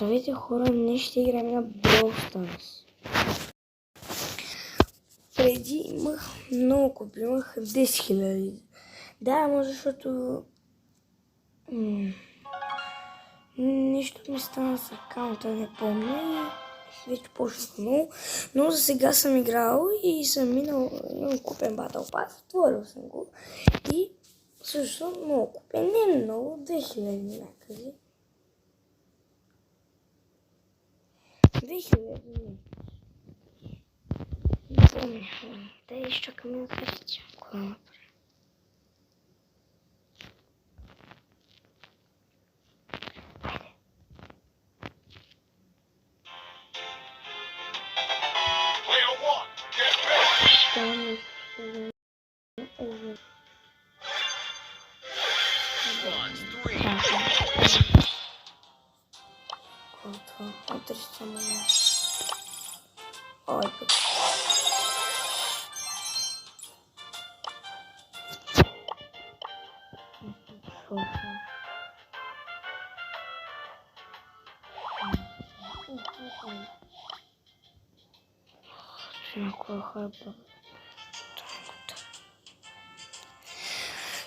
Здравейте хора, ние ще играем на Brawl Stars. Преди имах много копи, имах 10 000. Да, може защото нищо ми стана с акаунта, не помня и вече почнах много. Но за сега съм играл и съм минал, имам купен Battle Pass, отворил съм го и също много купен, не много, 2000 някъде. 2000. Не помня. Да изчакаме на картите. Кога направим?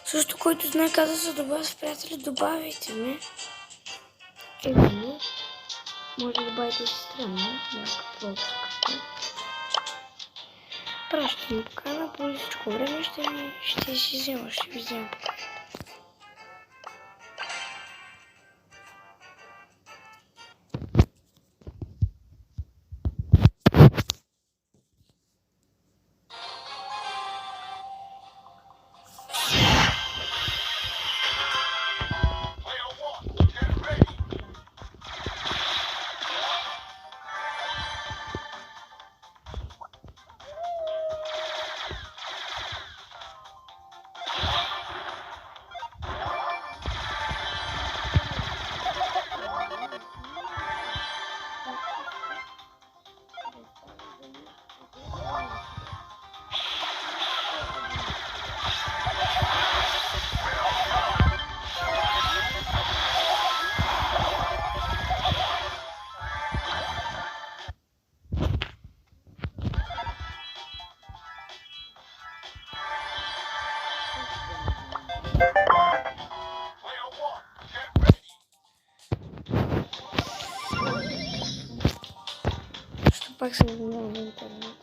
Също, който знае как да се добавя с приятели, добавяйте ме. Може да добавите сестра ми. Пращам ми покана, по всичко време ще си взема, ще ви взема покана. Пак съм изменял в интернет.